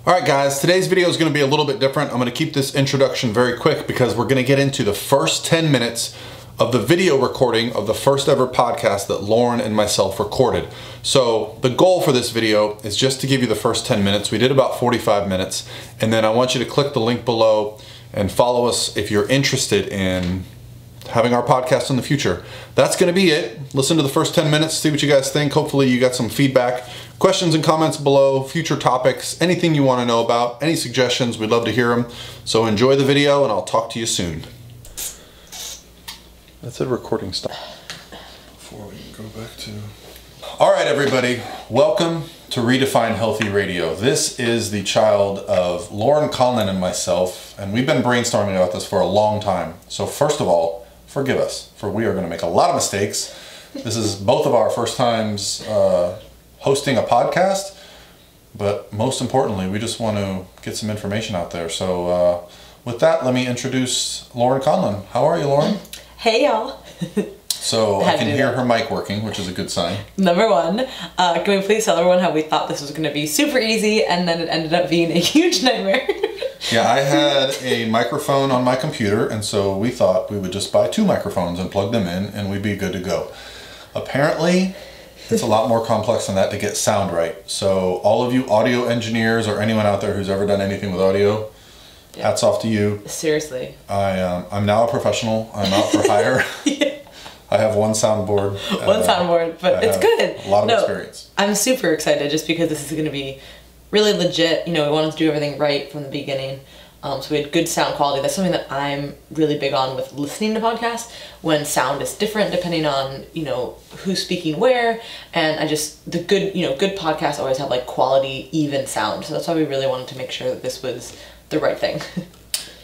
Alright guys, today's video is going to be a little bit different. I'm going to keep this introduction very quick because we're going to get into the first 10 minutes of the video recording of the first ever podcast that Lauren and myself recorded. So the goal for this video is just to give you the first 10 minutes. We did about 45 minutes, and then I want you to click the link below and follow us if you're interested in having our podcast in the future. That's going to be it. Listen to the first 10 minutes, see what you guys think. Hopefully you got some feedback, questions and comments below, future topics, anything you want to know about, any suggestions, we'd love to hear them. So enjoy the video and I'll talk to you soon. That's a recording stop. Before we go back to... All right, everybody, welcome to Redefine Healthy Radio. This is the child of Lauren Conlon and myself, and we've been brainstorming about this for a long time. So first of all, forgive us, for we are going to make a lot of mistakes. This is both of our first times hosting a podcast, but most importantly, we just want to get some information out there. So with that, let me introduce Lauren Conlon. How are you, Lauren? Hey, y'all. So I can hear her mic working, which is a good sign. Number one, can we please tell everyone how we thought this was going to be super easy and then it ended up being a huge nightmare? Yeah, I had a microphone on my computer, and so we thought we would just buy 2 microphones and plug them in and we'd be good to go. Apparently, it's a lot more complex than that to get sound right. So all of you audio engineers or anyone out there who's ever done anything with audio, hats off to you. Seriously. I'm now a professional. I'm out for hire. Yeah. I have one soundboard. One soundboard, but it's good. A lot of experience. I'm super excited just because this is going to be really legit. You know, we wanted to do everything right from the beginning. So we had good sound quality. That's something that I'm really big on with listening to podcasts, when sound is different depending on, you know, who's speaking where. And the good podcasts always have like quality, even sound. So that's why we really wanted to make sure that this was the right thing.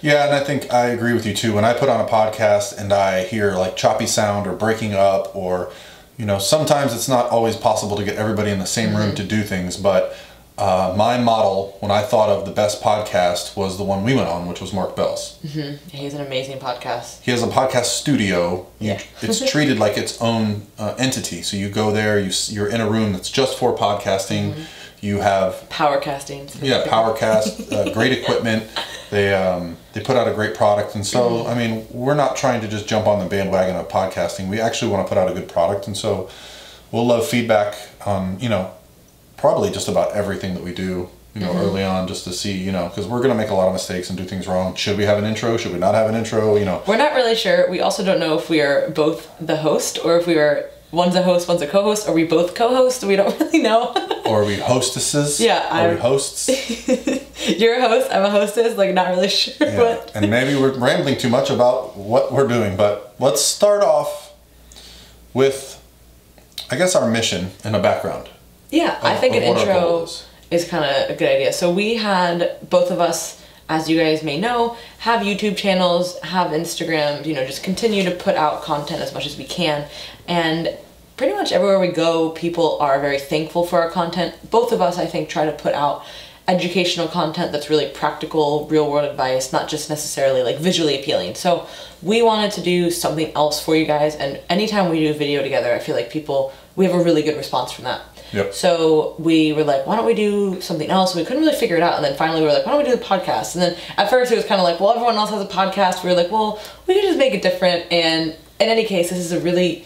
Yeah, and I think I agree with you too. When I put on a podcast and I hear like choppy sound or breaking up, or, you know, sometimes it's not always possible to get everybody in the same room to do things, but my model, when I thought of the best podcast, was the one we went on, which was Mark Bell's. He has an amazing podcast. He has a podcast studio. Yeah. It's treated like its own entity. So you go there, you're in a room that's just for podcasting. You have Powercasting. Yeah, Powercast, great equipment. They put out a great product, and so I mean, we're not trying to just jump on the bandwagon of podcasting. We actually want to put out a good product, and so we'll love feedback on, you know, probably just about everything that we do, you know, early on, just to see, you know, because we're going to make a lot of mistakes and do things wrong. Should we have an intro? Should we not have an intro? You know, we're not really sure. We also don't know if we are both the host or if we are one's a host, one's a co-host. Are we both co-hosts? We don't really know. Or are we hostesses? Yeah, are we hosts? You're a host, I'm a hostess, like not really sure what. And maybe we're rambling too much about what we're doing, but let's start off with, I guess, our mission and a background. Yeah, I think an intro is kind of a good idea. So we had, both of us, as you guys may know, have YouTube channels, have Instagrams, you know, just continue to put out content as much as we can. And pretty much everywhere we go, people are very thankful for our content. Both of us, I think, try to put out educational content that's really practical, real world advice, not just necessarily like visually appealing. So we wanted to do something else for you guys, and anytime we do a video together, I feel like we have a really good response from that. Yep. So we were like, why don't we do something else? We couldn't really figure it out, and then finally we were like, why don't we do the podcast? And then at first it was kind of like, well, everyone else has a podcast. We were like, well, we could just make it different. And in any case, this is a really,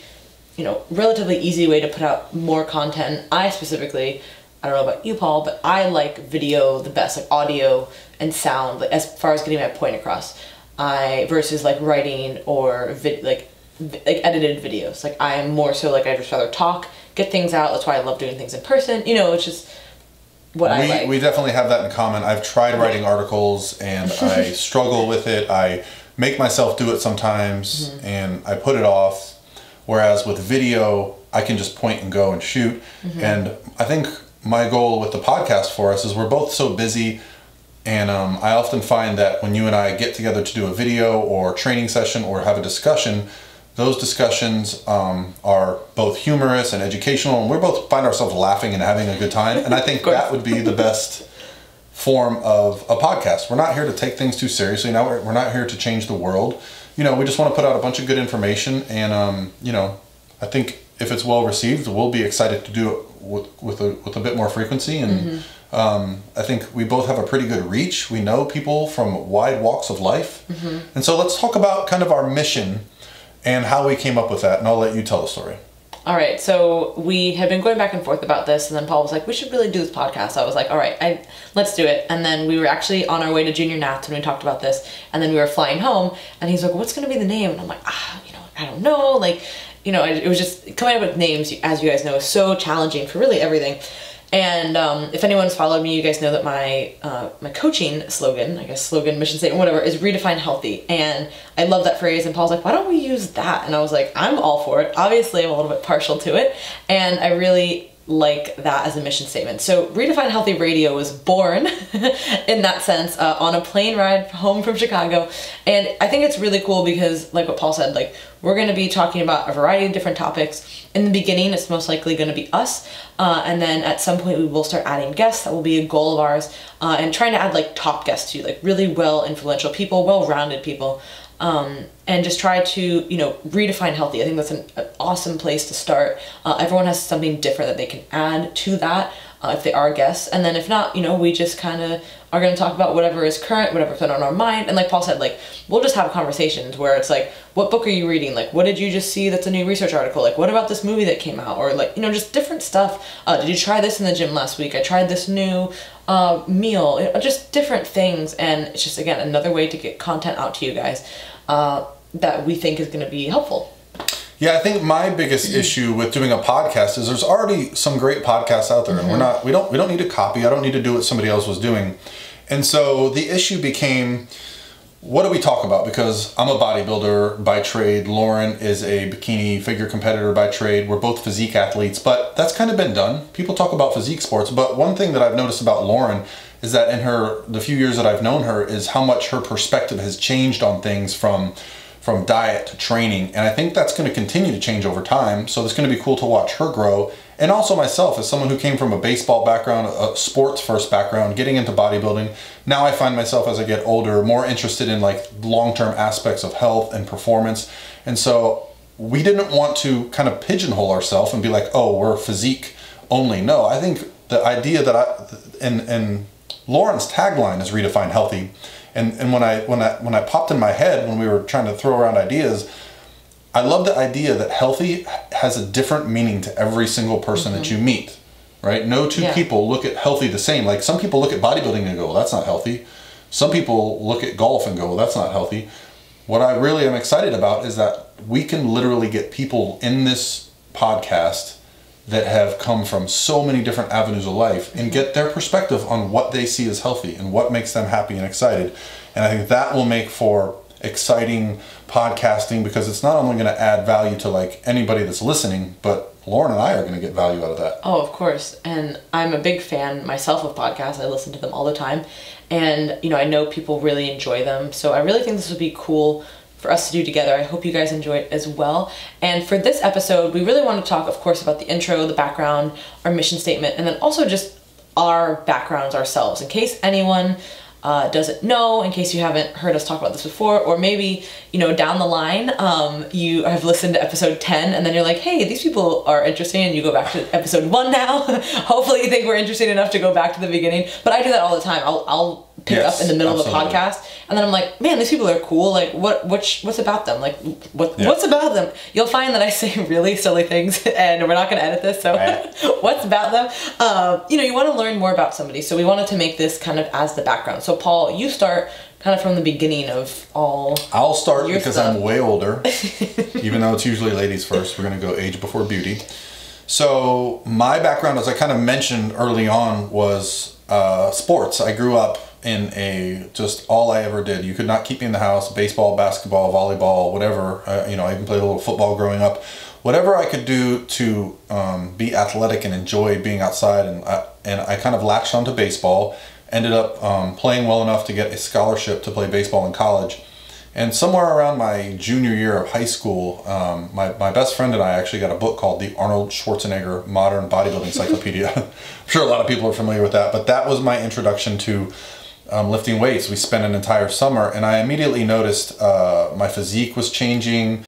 you know, relatively easy way to put out more content. I specifically, I don't know about you, Paul, but I like video the best, like audio and sound, like as far as getting my point across. Versus like writing or like edited videos. Like I am more so like I just rather talk, get things out. That's why I love doing things in person. You know, it's just what I like. We definitely have that in common. I've tried writing articles and I struggle with it. I make myself do it sometimes and I put it off. Whereas with video, I can just point and go and shoot. And I think my goal with the podcast for us is we're both so busy, and I often find that when you and I get together to do a video or training session or have a discussion, those discussions are both humorous and educational, and we both find ourselves laughing and having a good time. And I think that would be the best form of a podcast. We're not here to take things too seriously. Now we're not here to change the world. You know, we just want to put out a bunch of good information, and you know, I think if it's well received, we'll be excited to do it with a bit more frequency, and I think we both have a pretty good reach. We know people from wide walks of life. And so let's talk about kind of our mission and how we came up with that, and I'll let you tell the story. All right, so we had been going back and forth about this, and then Paul was like, we should really do this podcast. So I was like, all right, let's do it. And then we were actually on our way to junior Nats when we talked about this, and then we were flying home, and he's like, what's going to be the name? And I'm like, I don't know. Like, it was just coming up with names, as you guys know, is so challenging for really everything. And if anyone's followed me, you guys know that my my coaching slogan, mission statement, whatever, is redefine healthy. And I love that phrase. And Paul's like, why don't we use that? And I was like, I'm all for it. Obviously, I'm a little bit partial to it. And I really like that as a mission statement. So Redefine Healthy Radio was born in that sense on a plane ride home from Chicago. And I think it's really cool because, like what Paul said, like, we're going to be talking about a variety of different topics. In the beginning, it's most likely going to be us. And then at some point we will start adding guests. That will be a goal of ours. And trying to add like top guests too, like really well influential people, well-rounded people. And just try to, redefine healthy. I think that's an awesome place to start. Everyone has something different that they can add to that if they are guests. And then if not, we just kind of are going to talk about whatever is current, whatever's been on our mind. And like Paul said, like, we'll just have conversations where it's like, what book are you reading? Like, what did you just see that's a new research article? Like, what about this movie that came out? Or like, just different stuff. Did you try this in the gym last week? I tried this new meal. Just different things. And it's just, again, another way to get content out to you guys that we think is going to be helpful. Yeah, I think my biggest issue with doing a podcast is there's already some great podcasts out there, and we don't need to copy. I don't need to do what somebody else was doing. And so the issue became, what do we talk about? Because I'm a bodybuilder by trade. Lauren is a bikini figure competitor by trade. We're both physique athletes, but that's kind of been done. People talk about physique sports, but one thing that I've noticed about Lauren is that in the few years that I've known her, is how much her perspective has changed on things from diet to training. And I think that's going to continue to change over time. So it's going to be cool to watch her grow. And also myself, as someone who came from a baseball background, a sports first background, getting into bodybuilding, now I find myself as I get older more interested in like long-term aspects of health and performance. And so we didn't want to kind of pigeonhole ourselves and be like, oh, we're physique only. No, I think the idea that and Lauren's tagline is redefine healthy. And when I popped in my head when we were trying to throw around ideas, I love the idea that healthy has a different meaning to every single person that you meet, right? No two people look at healthy the same. Like, some people look at bodybuilding and go, well, that's not healthy. Some people look at golf and go, well, that's not healthy. What I really am excited about is that we can literally get people in this podcast that have come from so many different avenues of life and get their perspective on what they see as healthy and what makes them happy and excited. And I think that will make for exciting podcasting, because it's not only going to add value to like anybody that's listening, but Lauren and I are going to get value out of that. Oh, of course. And I'm a big fan myself of podcasts. I listen to them all the time. And, I know people really enjoy them. So I really think this would be cool for us to do together. I hope you guys enjoy it as well. And for this episode, we really want to talk, of course, about the intro, the background, our mission statement, and then also just our backgrounds ourselves, in case anyone doesn't know, in case you haven't heard us talk about this before, or maybe, down the line, you have listened to episode 10 and then you're like, hey, these people are interesting, and you go back to episode 1 now. Hopefully you think we're interesting enough to go back to the beginning. But I do that all the time. I'll pick up in the middle of a podcast, and then I'm like, man, these people are cool. Like, what's about them? Like, what's about them? You'll find that I say really silly things, and we're not going to edit this, so what's about them? You want to learn more about somebody, so we wanted to make this kind of as the background. So Paul, you start kind of from the beginning of all. I'll start because stuff. I'm way older, even though it's usually ladies first. We're going to go age before beauty. So my background, as I kind of mentioned early on, was sports. I grew up in just all I ever did. You could not keep me in the house. Baseball, basketball, volleyball, whatever. I even played a little football growing up. Whatever I could do to be athletic and enjoy being outside, and I kind of latched onto baseball. Ended up playing well enough to get a scholarship to play baseball in college. And somewhere around my junior year of high school, my best friend and I actually got a book called The Arnold Schwarzenegger Modern Bodybuilding Encyclopedia. I'm sure a lot of people are familiar with that, but that was my introduction to lifting weights. We spent an entire summer, and I immediately noticed my physique was changing.